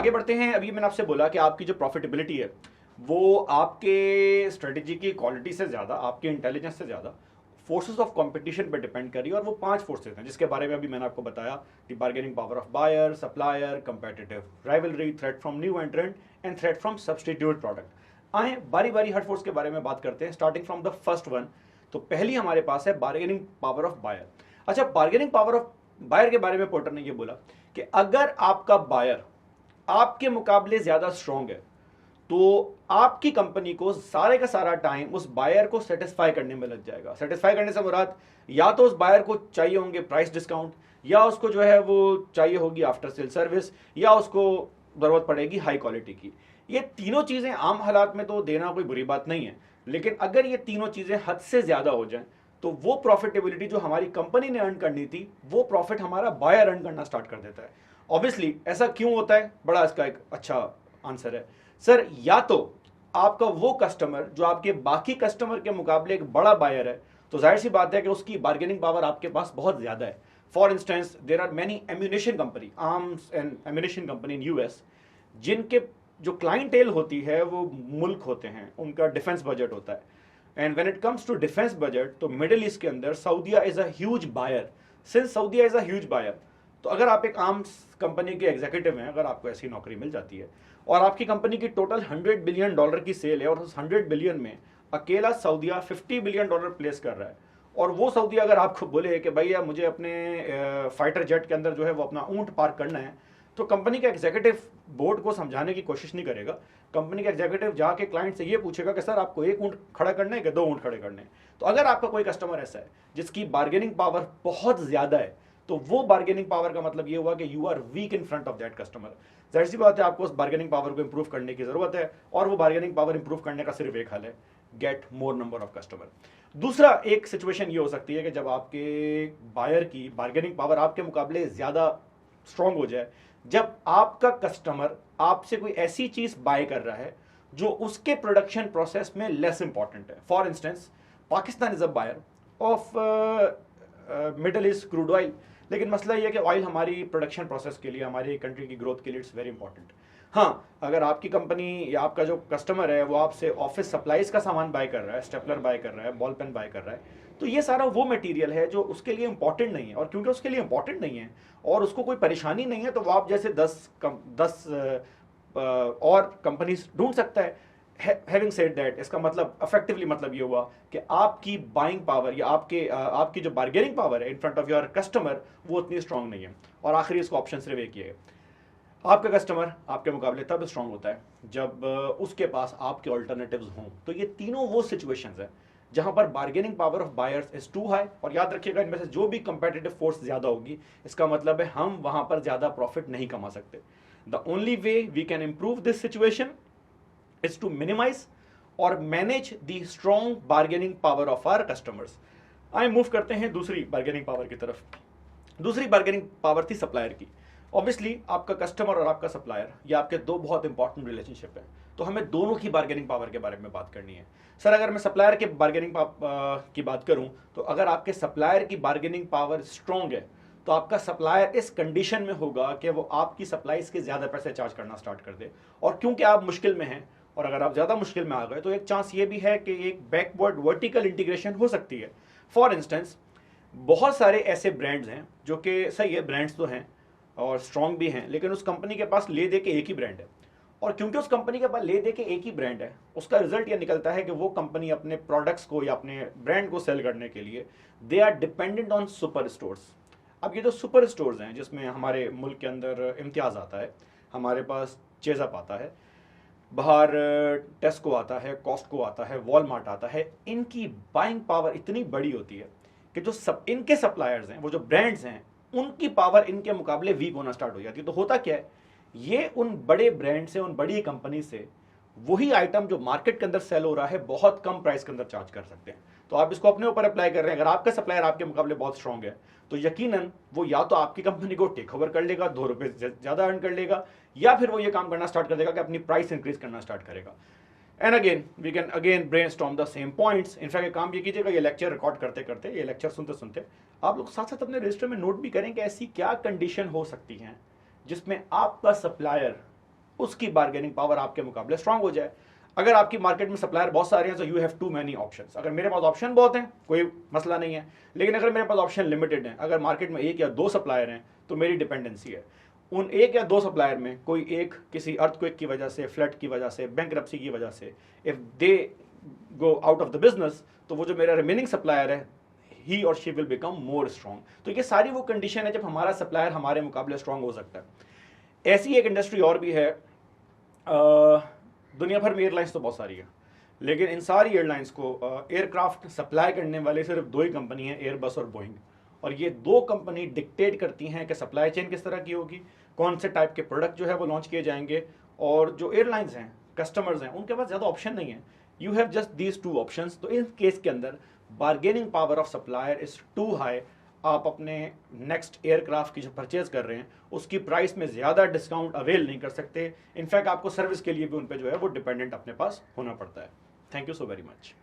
आगे बढ़ते हैं। अभी मैंने आपसे बोला कि आपकी जो प्रॉफिटेबिलिटी है वो आपके स्ट्रेटेजी की क्वालिटी से ज़्यादा, आपके इंटेलिजेंस से ज़्यादा फोर्सेस ऑफ कंपटीशन पर डिपेंड कर रही है। और वो 5 फोर्सेस हैं जिसके बारे में अभी मैंने आपको बताया। The bargaining power of buyer, supplier, competitive rivalry, threat from new entrant and threat from substitute product. आए बारी बारी हर फोर्स के बारे में बात करते हैं, starting from the first one. तो पहली हमारे पास है बार्गेनिंग पावर ऑफ बायर। अच्छा, बार्गेनिंग पावर ऑफ बायर के बारे में पोर्टर ने ये बोला कि अगर आपका बायर आपके मुकाबले ज्यादा स्ट्रांग है तो आपकी कंपनी को सारे का सारा टाइम उस बायर को सेटिस्फाई करने में लग जाएगा। सेटिस्फाई करने से मुराद या तो उस बायर को चाहिए होंगे प्राइस डिस्काउंट, या उसको जो है वो चाहिए होगी आफ्टर सेल सर्विस, या उसको जरूरत पड़ेगी हाई क्वालिटी की। ये तीनों चीजें आम हालात में तो देना कोई बुरी बात नहीं है, लेकिन अगर ये तीनों चीजें हद से ज्यादा हो जाएं तो वो प्रॉफिटेबिलिटी जो हमारी कंपनी ने अर्न करनी थी वो प्रॉफिट हमारा बायर अर्न करना स्टार्ट कर देता है। ऑब्वियसली ऐसा क्यों होता है, बड़ा इसका एक अच्छा आंसर है सर। या तो आपका वो कस्टमर जो आपके बाकी कस्टमर के मुकाबले एक बड़ा बायर है, तो जाहिर सी बात है कि उसकी बार्गेनिंग पावर आपके पास बहुत ज्यादा है। For instance there are many ammunition company, arms and ammunition company in US, जिनके जो क्लाइंटेल होती है वो मुल्क होते हैं, उनका डिफेंस बजट होता है। And when it comes to defence budget, तो मिडिल ईस्ट के अंदर Saudia is a huge buyer. Since Saudia is a huge buyer, तो अगर आप एक आर्म्स कंपनी के एग्जीक्यूटिव हैं, अगर आपको ऐसी नौकरी मिल जाती है और आपकी कंपनी की टोटल $100 बिलियन की सेल है और उस 100 बिलियन में अकेला सऊदीया $50 बिलियन प्लेस कर रहा है, और वो सऊदीया अगर आपको बोले कि भैया मुझे अपने फाइटर जेट के अंदर जो है वो अपना ऊंट पार्क करना है, तो कंपनी का एग्जीक्यूटिव बोर्ड को समझाने की कोशिश नहीं करेगा। कंपनी का एग्जीक्यूटिव जाके क्लाइंट से ये पूछेगा कि सर आपको एक ऊंट खड़ा करना है कि 2 ऊंट खड़े करने हैं। तो अगर आपका कोई कस्टमर ऐसा है जिसकी बार्गेनिंग पावर बहुत ज्यादा है, तो वो बार्गेनिंग पावर का मतलब ये हुआ कि you are weak in front of that customer. जाहिर सी बात है आपको उस बार्गेनिंग पावर को इंप्रूव करने की जरूरत है, और वो बार्गेनिंग पावर इंप्रूव करने का सिर्फ एक हल है, get more number of customer. दूसरा एक सिचुएशन ये हो सकती है कि जब आपके बायर की बार्गेनिंग पावर आपके मुकाबले ज्यादा स्ट्रांग हो जाए, जब आपका कस्टमर आपसे कोई ऐसी चीज बाय कर रहा है जो उसके प्रोडक्शन प्रोसेस में लेस इंपॉर्टेंट है। For instance Pakistan is a buyer of Middle East crude oil, लेकिन मसला ये है कि ऑयल हमारी प्रोडक्शन प्रोसेस के लिए, हमारी कंट्री की ग्रोथ के लिए इट्स वेरी इंपॉर्टेंट। हाँ, अगर आपकी कंपनी या आपका जो कस्टमर है वो आपसे ऑफिस सप्लाईज का सामान बाय कर रहा है, स्टेपलर बाय कर रहा है, बॉल पेन बाय कर रहा है, तो ये सारा वो मटेरियल है जो उसके लिए इंपॉर्टेंट नहीं है। और क्योंकि उसके लिए इंपॉर्टेंट नहीं है और उसको कोई परेशानी नहीं है, तो वो आप जैसे 10 और कंपनीज ढूंढ सकता है। हैविंग सेड दैट, इसका मतलब इफेक्टिवली मतलब ये हुआ कि आपकी बाइंग पावर या आपकी जो बार्गेनिंग पावर है इन फ्रंट ऑफ योर कस्टमर वो उतनी स्ट्रांग नहीं है। और आखिरी इसको ऑप्शन सिर्फ एक ही है, आपका कस्टमर आपके मुकाबले तब स्ट्रांग होता है जब उसके पास आपके ऑल्टरनेटिव्स हों। तो ये तीनों वो सिचुएशंस है जहां पर bargaining power of buyers is too high. और याद रखिएगा, इनमें से जो भी कंपेटिटिव फोर्स ज्यादा होगी, इसका मतलब है हम वहां पर ज्यादा प्रॉफिट नहीं कमा सकते। The only way we can improve this situation is to minimize or manage the strong bargaining power of our customers। आइए मूव करते हैं दूसरी बार्गेनिंग पावर की तरफ। दूसरी बार्गेनिंग पावर थी सप्लायर की। ऑब्वियसली आपका कस्टमर और आपका सप्लायर, ये आपके दो बहुत इंपॉर्टेंट रिलेशनशिप है, तो हमें दोनों की बार्गेनिंग पावर के बारे में बात करनी है। सर अगर मैं सप्लायर के बार्गेनिंग की बात करूं, तो अगर आपके सप्लायर की बार्गेनिंग पावर स्ट्रांग है तो आपका सप्लायर इस कंडीशन में होगा कि वो आपकी सप्लाईज के ज्यादा पैसे चार्ज करना स्टार्ट कर दे। और क्योंकि आप मुश्किल में हैं, और अगर आप ज्यादा मुश्किल में आ गए, तो एक चांस ये भी है कि एक बैकवर्ड वर्टिकल इंटीग्रेशन हो सकती है। फॉर इंस्टेंस बहुत सारे ऐसे ब्रांड्स हैं जो कि सही है, ब्रांड्स तो हैं और स्ट्रांग भी हैं, लेकिन उस कंपनी के पास ले दे के एक ही ब्रांड है। और क्योंकि उस कंपनी के पास ले दे के एक ही ब्रांड है, उसका रिजल्ट ये निकलता है कि वो कंपनी अपने प्रोडक्ट्स को या अपने ब्रांड को सेल करने के लिए they are dependent on super stores. अब ये जो सुपर स्टोर्स हैं जिसमें हमारे मुल्क के अंदर इम्तियाज आता है, हमारे पास चेज़अप आता है, बाहर टेस्को आता है, कॉस्टको आता है, वॉलमार्ट आता है, इनकी बाइंग पावर इतनी बड़ी होती है कि जो सब इनके सप्लायर्स हैं, वो जो ब्रांड्स हैं, उनकी पावर इनके मुकाबले वीक होना स्टार्ट हो जाती है। तो होता क्या है, ये उन बड़े ब्रांड से, उन बड़ी कंपनी से वही आइटम जो मार्केट के अंदर सेल हो रहा है बहुत कम प्राइस के अंदर चार्ज कर सकते हैं। तो आप इसको अपने ऊपर अप्लाई कर रहे हैं। अगर आपका सप्लायर आपके मुकाबले बहुत स्ट्रांग है, तो यकीनन वो या तो आपकी कंपनी को टेक ओवर कर लेगा, 2 रुपए ज्यादा अर्न कर लेगा, या फिर वो ये काम करना स्टार्ट कर देगा कि अपनी प्राइस इंक्रीज करना स्टार्ट करेगा। And again we can again brainstorm the same points. In fact काम ये कीजिएगा, ये लेक्चर रिकॉर्ड करते करते, ये लेक्चर सुनते सुनते आप लोग साथ साथ अपने रजिस्टर में नोट भी करें कि ऐसी क्या कंडीशन हो सकती है जिसमें आपका सप्लायर उसकी बार्गेनिंग पावर आपके मुकाबले स्ट्रांग हो जाए। अगर आपकी मार्केट में सप्लायर बहुत सारे हैं तो you have too many options. अगर मेरे पास ऑप्शन बहुत हैं कोई मसला नहीं है, लेकिन अगर मेरे पास ऑप्शन लिमिटेड हैं, अगर मार्केट में एक या दो सप्लायर हैं तो मेरी डिपेंडेंसी है उन एक या दो सप्लायर में। कोई एक किसी अर्थक्वेक की वजह से, फ्लड की वजह से, बैंकरप्सी की वजह से, if they go out of the business, तो वो जो मेरा रिमेनिंग सप्लायर है ही और she will become more strong. तो ये सारी वो कंडीशन है जब हमारा सप्लायर हमारे मुकाबले स्ट्रॉन्ग हो सकता है। ऐसी एक इंडस्ट्री और भी है, दुनिया भर में एयरलाइंस तो बहुत सारी है, लेकिन इन सारी एयरलाइंस को एयरक्राफ्ट सप्लाई करने वाले सिर्फ दो ही कंपनी हैं, एयरबस और बोइंग। और ये दो कंपनी डिक्टेट करती हैं कि सप्लाई चेन किस तरह की होगी, कौन से टाइप के प्रोडक्ट जो है वो लॉन्च किए जाएंगे। और जो एयरलाइंस हैं, कस्टमर्स हैं, उनके पास ज़्यादा ऑप्शन नहीं है। You have just these two options. तो इस केस के अंदर bargaining power of supplier is too high. आप अपने नेक्स्ट एयरक्राफ्ट की जो परचेज कर रहे हैं उसकी प्राइस में ज़्यादा डिस्काउंट अवेल नहीं कर सकते। इनफैक्ट आपको सर्विस के लिए भी उन पे जो है वो डिपेंडेंट अपने पास होना पड़ता है। Thank you so very much.